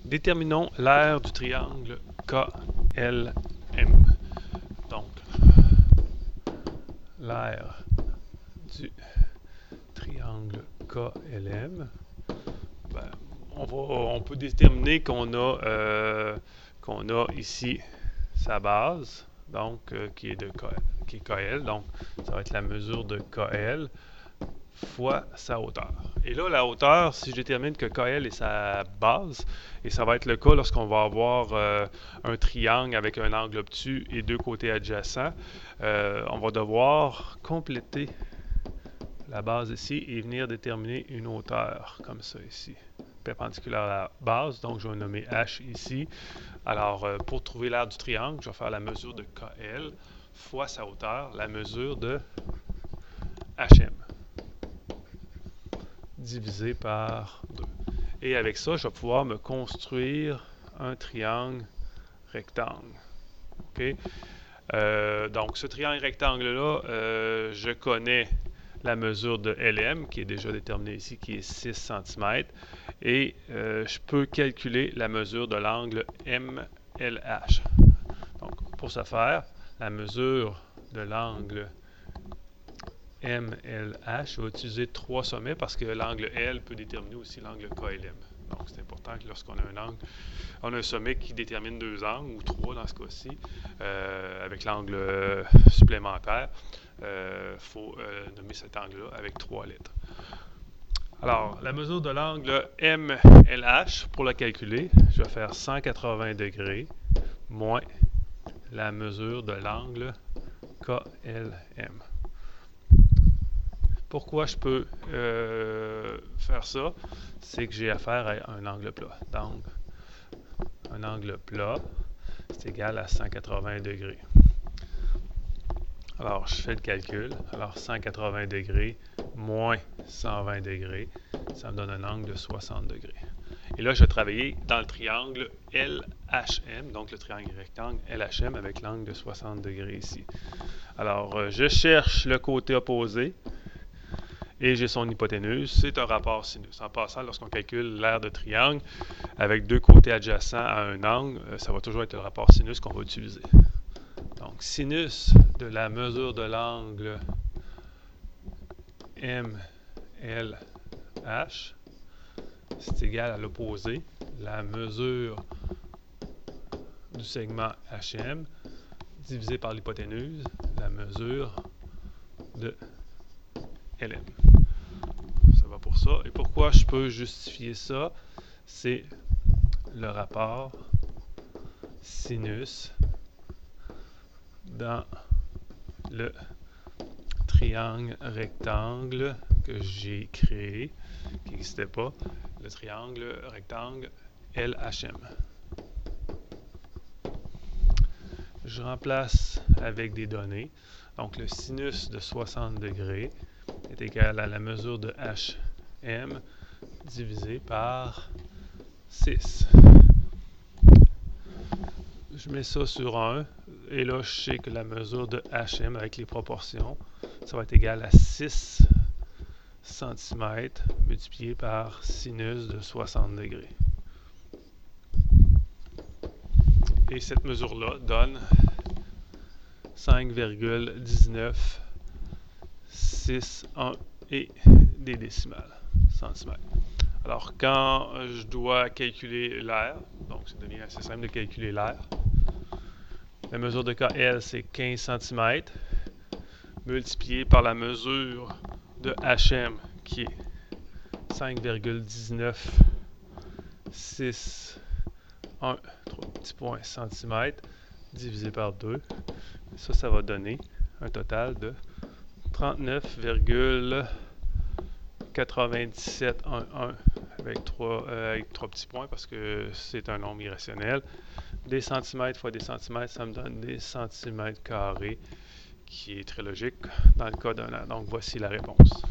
Déterminons l'aire du triangle KLM. Donc, l'aire du triangle KLM, ben, on peut déterminer qu'on a ici sa base, donc qui est KL, donc ça va être la mesure de KL fois sa hauteur. Et là, la hauteur, si je détermine que KL est sa base, et ça va être le cas lorsqu'on va avoir un triangle avec un angle obtus et deux côtés adjacents, on va devoir compléter la base ici et venir déterminer une hauteur, comme ça ici, perpendiculaire à la base, donc je vais nommer H ici. Alors, pour trouver l'aire du triangle, je vais faire la mesure de KL fois sa hauteur, la mesure de HM, divisé par 2. Et avec ça, je vais pouvoir me construire un triangle rectangle. OK? Donc, ce triangle rectangle-là, je connais la mesure de LM, qui est déjà déterminée ici, qui est 6 cm. Et je peux calculer la mesure de l'angle MLH. Donc, pour ce faire, la mesure de l'angle MLH, je vais utiliser 3 sommets parce que l'angle L peut déterminer aussi l'angle KLM. Donc, c'est important que lorsqu'on a un angle, on a un sommet qui détermine 2 angles, ou 3 dans ce cas-ci, avec l'angle supplémentaire. Il faut nommer cet angle-là avec 3 lettres. Alors, la mesure de l'angle MLH, pour la calculer, je vais faire 180 degrés moins la mesure de l'angle KLM. Pourquoi je peux faire ça? C'est que j'ai affaire à un angle plat. Donc, un angle plat, c'est égal à 180 degrés. Alors, je fais le calcul. Alors, 180 degrés moins 120 degrés, ça me donne un angle de 60 degrés. Et là, je vais travailler dans le triangle LHM, donc le triangle rectangle LHM avec l'angle de 60 degrés ici. Alors, je cherche le côté opposé et j'ai son hypoténuse. C'est un rapport sinus. En passant, lorsqu'on calcule l'aire de triangle avec deux côtés adjacents à un angle, ça va toujours être le rapport sinus qu'on va utiliser. Donc, sinus de la mesure de l'angle MLH, c'est égal à l'opposé, la mesure du segment HM divisé par l'hypoténuse, la mesure de LM. Ça va pour ça. Et pourquoi je peux justifier ça? C'est le rapport sinus dans le triangle rectangle que j'ai créé, qui n'existait pas, le triangle rectangle LHM. Je remplace avec des données. Donc, le sinus de 60 degrés est égal à la mesure de HM divisé par 6. Je mets ça sur 1, et là, je sais que la mesure de HM avec les proportions, ça va être égal à 6 cm multiplié par sinus de 60 degrés. Et cette mesure-là donne 5,1961 et des décimales centimètres. Alors, quand je dois calculer l'aire, donc ça devient assez simple de calculer l'aire, la mesure de KL, c'est 15 cm, multiplié par la mesure de HM, qui est 5,1961, 3 petits points, centimètres, divisé par 2. Ça va donner un total de 39,9711 avec trois petits points parce que c'est un nombre irrationnel. Des centimètres fois des centimètres, ça me donne des centimètres carrés, qui est très logique dans le cas d'un an. Donc, voici la réponse.